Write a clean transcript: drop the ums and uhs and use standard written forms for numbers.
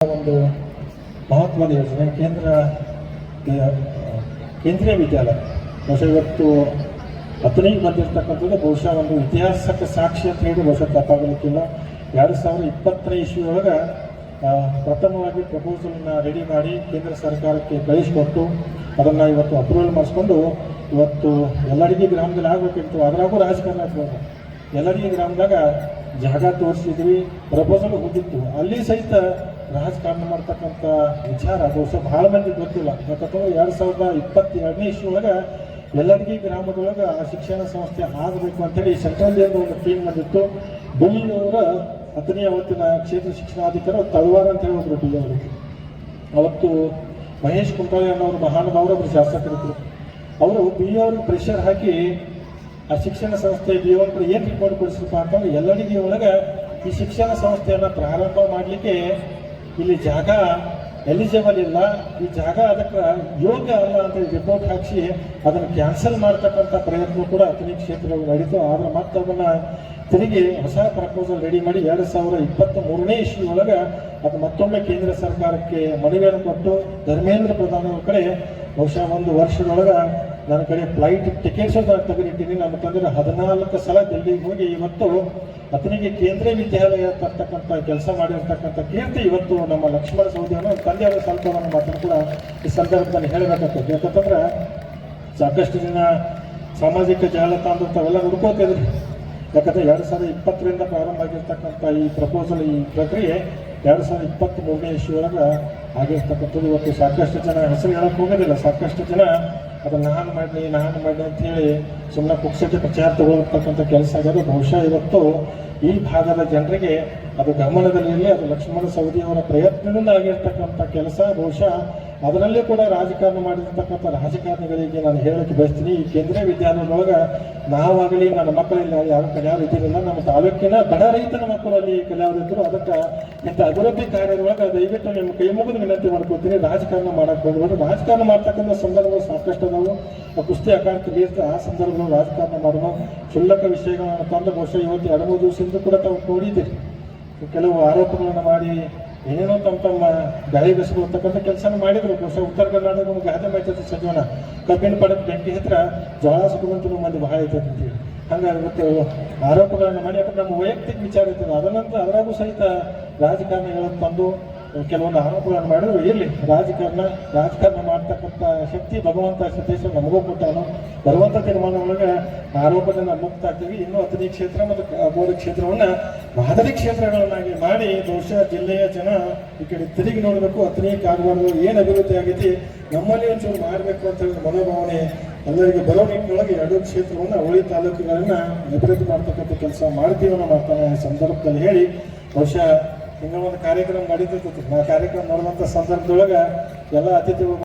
ಒಂದು ಮಹತ್ವದ ಯೋಜನೆ ಕೇಂದ್ರೀಯ ವಿದ್ಯಾಲಯ ಬಹುಶಃ ಇವತ್ತು 10ನೇ ಬಂದಿರತಕ್ಕಂಥದ್ದು ಬಹುಶಃ ಒಂದು ಇತಿಹಾಸಕ್ಕೆ ಸಾಕ್ಷಿ ಅಂತ ಹೇಳಿ ಬಹುಶಃ ತಪ್ಪಾಗಲಿಕ್ಕಿಲ್ಲ. 2020ನೇ ಇಸ್ವಿಯೊಳಗೆ ಪ್ರಥಮವಾಗಿ ಪ್ರಪೋಸಲ್ನ ರೆಡಿ ಮಾಡಿ ಕೇಂದ್ರ ಸರ್ಕಾರಕ್ಕೆ ಕಳಿಸಿಕೊಟ್ಟು ಅದನ್ನು ಇವತ್ತು ಅಪ್ರೂವಲ್ ಮಾಡಿಸ್ಕೊಂಡು ಇವತ್ತು ಎಲ್ಲರಿಗೆ ಗ್ರಾಮದಲ್ಲಿ ಆಗಬೇಕಿತ್ತು. ಅದರಾಗೂ ರಾಜಕಾರಣ ಆಗ್ಬೋದು. ಎಲ್ಲರಿಗೆ ಗ್ರಾಮದಾಗ ಜಾಗ ತೋರಿಸಿದ್ವಿ, ಪ್ರಪೋಸಲ್ ಹೋಗಿತ್ತು. ಅಲ್ಲಿ ಸಹಿತ ರಾಜಕಾರಣ ಮಾಡ್ತಕ್ಕಂಥ ವಿಚಾರ ಬಹುಶಃ ಭಾಳ ಮಂದಿ ಗೊತ್ತಿಲ್ಲ. ಯಾಕಂತಂದ್ರೆ 2022ನೇ ಇಸ್ವಿಯೊಳಗೆ ಎಲ್ಲರಿಗೆ ಗ್ರಾಮದೊಳಗೆ ಆ ಶಿಕ್ಷಣ ಸಂಸ್ಥೆ ಆಗಬೇಕು ಅಂತೇಳಿ ಸೆಂಟ್ರಲ್ನಿಂದ ಒಂದು ಟೀಮ್ ಬಂದಿತ್ತು. ಬೆಂಗಳೂರ 10ನೇ ಅವತ್ತಿನ ಕ್ಷೇತ್ರ ಶಿಕ್ಷಣಾಧಿಕಾರಿ ತಳವಾರ ಅಂತ ಹೇಳಿ ಒಬ್ಬರು ಡಿ ಅವರು ಅವತ್ತು ಮಹೇಶ್ ಕುಂಟಾಳೆ ಅನ್ನೋರು ಮಹಾನುಭಾವರು ಒಬ್ಬರು ಶಾಸಕರಿದ್ರು. ಅವರು ಬಿ ಅವ್ರಿಗೆ ಪ್ರೆಷರ್ ಹಾಕಿ ಆ ಶಿಕ್ಷಣ ಸಂಸ್ಥೆ ಬಿ ಅವ್ರ ಏನು ರಿಪೋರ್ಟ್ ಕೊಡಿಸ್ರಪ್ಪ ಅಂತಂದ್ರೆ ಎಲ್ಲರಿಗೆ ಒಳಗೆ ಈ ಶಿಕ್ಷಣ ಸಂಸ್ಥೆಯನ್ನು ಪ್ರಾರಂಭ ಮಾಡಲಿಕ್ಕೆ ಇಲ್ಲಿ ಜಾಗ ಎಲಿಜಿಬಲ್ ಇಲ್ಲ, ಈ ಜಾಗ ಅದಕ್ಕೆ ಯೋಗ್ಯ ಅಲ್ಲ ಅಂತ ರಿಪೋರ್ಟ್ ಹಾಕಿಸಿ ಅದನ್ನು ಕ್ಯಾನ್ಸಲ್ ಮಾಡ್ತಕ್ಕಂಥ ಪ್ರಯತ್ನ ಕೂಡ 10ನೇ ಕ್ಷೇತ್ರದಲ್ಲಿ ನಡೀತು. ಆದರೆ ಮತ್ತೆ ಅದನ್ನು ತಿರುಗಿ ಹೊಸ ಪ್ರಪೋಸಲ್ ರೆಡಿ ಮಾಡಿ 2023ನೇ ಇಸ್ವಿಯೊಳಗೆ ಅದು ಮತ್ತೊಮ್ಮೆ ಕೇಂದ್ರ ಸರ್ಕಾರಕ್ಕೆ ಮನವಿಯನ್ನು ಕೊಟ್ಟು ಧರ್ಮೇಂದ್ರ ಪ್ರಧಾನ್ ಅವ್ರ ಕಡೆ ಬಹುಶಃ ಒಂದು ವರ್ಷದೊಳಗೆ ನನ್ನ ಕಡೆ ಫ್ಲೈಟ್ ಟಿಕೆಟ್ಸ್ ತೆಗೆದಿಟ್ಟಿನಿ. ಅಂತಂದ್ರೆ 14 ಸಲ ದಿಲ್ಲಿಗೆ ಹೋಗಿ ಇವತ್ತು 10ನೇ ಕೇಂದ್ರೀಯ ವಿದ್ಯಾಲಯ ತರ್ತಕ್ಕಂಥ ಕೆಲಸ ಮಾಡಿರ್ತಕ್ಕಂಥ ಕೀರ್ತಿ ಇವತ್ತು ನಮ್ಮ ಲಕ್ಷ್ಮಣ ಸವದಿಯನ್ನು ತಂದೆಯವರ ಸ್ವಲ್ಪವನ್ನು ಮಾತನ್ನು ಕೂಡ ಈ ಸಂದರ್ಭದಲ್ಲಿ ಹೇಳಬೇಕಾಗ್ತದೆ. ಯಾಕಂತಂದ್ರೆ ಸಾಕಷ್ಟು ಜನ ಸಾಮಾಜಿಕ ಜಾಲತಾಣ ತಾವೆಲ್ಲ ಹುಡ್ಕೋತಿದ್ರಿ. ಯಾಕಂದರೆ 2020ರಿಂದ ಪ್ರಾರಂಭ ಆಗಿರ್ತಕ್ಕಂಥ ಈ ಪ್ರಪೋಸಲ್ ಈ ಪ್ರಕ್ರಿಯೆ 2023ನೇ ಇಸ್ವಿಯೊಳಗೆ ಆಗಿರ್ತಕ್ಕಂಥದ್ದು. ಇವತ್ತು ಸಾಕಷ್ಟು ಜನ ಹೆಸರು ಹೇಳಕ್ಕೆ ಹೋಗೋದಿಲ್ಲ. ಸಾಕಷ್ಟು ಜನ ಅದನ್ನು ನಾನು ಮಾಡಿ ಅಂತ ಹೇಳಿ ಸುಮ್ಮನೆ ಪುಕ್ಸಟ್ಟೆ ಪ್ರಚಾರ ತಗೊಳ್ತಕ್ಕಂಥ ಕೆಲಸ ಆಗೋದು. ಬಹುಶಃ ಇವತ್ತು ಈ ಭಾಗದ ಜನರಿಗೆ ಅದು ಗಮನದಲ್ಲಿರಲಿ. ಅದು ಲಕ್ಷ್ಮಣ ಸವದಿಯವರ ಪ್ರಯತ್ನದಿಂದ ಆಗಿರ್ತಕ್ಕಂಥ ಕೆಲಸ. ಬಹುಶಃ ಅದರಲ್ಲೇ ಕೂಡ ರಾಜಕಾರಣ ಮಾಡಿರ್ತಕ್ಕಂಥ ರಾಜಕಾರಣಿಗಳಿಗೆ ನಾನು ಹೇಳಕ್ಕೆ ಬಯಸ್ತೀನಿ, ಈ ಕೇಂದ್ರೀಯ ವಿದ್ಯಾಲಯದೊಳಗೆ ನಾವಾಗಲಿ ನನ್ನ ಮಕ್ಕಳಲ್ಲಿ ಯಾರು ಕಲ್ಯಾಣ ಇದ್ದಿರಲಿಲ್ಲ. ನಮ್ಮ ತಾಲೂಕಿನ ಬಡ ರೈತನ ಮಕ್ಕಳಲ್ಲಿ ಕಲ್ಯಾಣರಿದ್ದರು. ಅದಕ್ಕೆ ಇಂಥ ಅಭಿವೃದ್ಧಿ ಕಾರ್ಯದೊಳಗೆ ದಯವಿಟ್ಟು ನಿಮ್ಮ ಕೈ ಮುಗಿದು ವಿನಂತಿ ಮಾಡ್ಕೊತೀನಿ, ರಾಜಕಾರಣ ಮಾಡಕ್ಕೆ ಹೋಗ್ಬೋದು. ರಾಜಕಾರಣ ಮಾಡ್ತಕ್ಕಂಥ ಸಂದರ್ಭಗಳು ಸಾಕಷ್ಟು ನಾವು ಕುಸ್ತಿ ಅಕಾರಕ್ಕೆ ಬೀರ್ತ ಆ ಸಂದರ್ಭಗಳು ರಾಜಕಾರಣ ಮಾಡೋಣ. ಕ್ಷುಲ್ಲಕ ವಿಷಯಗಳನ್ನು ತಂದು ಬಹುಶಃ ಇವತ್ತು 2-3 ದಿವಸದಿಂದ ಕೂಡ ತಾವು ನೋಡಿದ್ದೀರಿ. ಕೆಲವು ಆರೋಪಗಳನ್ನು ಮಾಡಿ ಏನೇನೋ ತಮ್ಮ ಗಾಳಿ ಬೆಸಗೊಳ್ತಕ್ಕಂಥ ಕೆಲಸ ಮಾಡಿದ್ರು. ಬಹುಶಃ ಉತ್ತರ ಕರ್ನಾಟಕ ನಮ್ಗೆ ಗಾದೆ ಮಾಹಿತಿ ಸಜೀವನ ಕಬ್ಬಿನ ಪಡಕ್ಕೆ ಬೆಂಕಿ ಹತ್ರ ಜೋಳ ಸುಡುವಂತೂ ಮಂದಿ ಬಹಳ ಐತೆ ಅಂತೀವಿ. ಹಂಗಾಗಿ ಇವತ್ತು ಆರೋಪಗಳನ್ನು ಮಾಡಿ ಯಾಕಂದ್ರೆ ನಮ್ಮ ವೈಯಕ್ತಿಕ ವಿಚಾರ ಇರ್ತದೆ. ಅದನ್ನಂತರ ಅದರಾಗೂ ಸಹಿತ ರಾಜಕಾರಣಿಗಳನ್ನು ತಂದು ಕೆಲವೊಂದು ಆರೋಪಗಳನ್ನು ಮಾಡಿದ್ರು. ಇರಲಿ, ರಾಜಕಾರಣ ಮಾಡ್ತಕ್ಕಂಥ ಶಕ್ತಿ ಭಗವಂತ ಸತೀಶ ನಮಗೂ ಕೊಟ್ಟಾನು. ಬರುವಂಥ ತೀರ್ಮಾನಗಳಿಗೆ ಆರೋಪದಿಂದ ಮುಕ್ತ ಆಗ್ತೀವಿ. ಇನ್ನೂ 10ನೇ ಕ್ಷೇತ್ರ ಮತ್ತು 3 ಕ್ಷೇತ್ರವನ್ನು ಮಾದರಿ ಕ್ಷೇತ್ರಗಳನ್ನಾಗಿ ಮಾಡಿ ಬಹುಶಃ ಜಿಲ್ಲೆಯ ಜನ ಈ ಕಡೆ ತಿರುಗಿ ನೋಡಬೇಕು. 10ನೇ ಕಾಗವಾಡಗಳು ಏನು ಅಭಿವೃದ್ಧಿ ಆಗೈತಿ, ನಮ್ಮಲ್ಲಿ ಒಂಚೂರು ಮಾಡಬೇಕು ಅಂತ ಹೇಳಿ ಮನೋಭಾವನೆ ಎಲ್ಲರಿಗೂ ಬರೋ ನಿಟ್ಟಿನೊಳಗೆ 2 ಕ್ಷೇತ್ರವನ್ನು ಅವಳಿ ತಾಲೂಕುಗಳನ್ನು ಅಭಿವೃದ್ಧಿ ಮಾಡ್ತಕ್ಕಂಥ ಕೆಲಸ ಮಾಡ್ತೀವಿ ಅನ್ನೋ ಮಾತನ್ನ ಸಂದರ್ಭದಲ್ಲಿ ಹೇಳಿ, ಬಹುಶಃ ಇನ್ನೂ ಒಂದು ಕಾರ್ಯಕ್ರಮ ನಡೀತಿರ್ತೈತಿ. ಆ ಕಾರ್ಯಕ್ರಮ ನೋಡುವಂಥ ಸಂದರ್ಭದೊಳಗೆ ಎಲ್ಲ ಅತಿಥಿಗಳು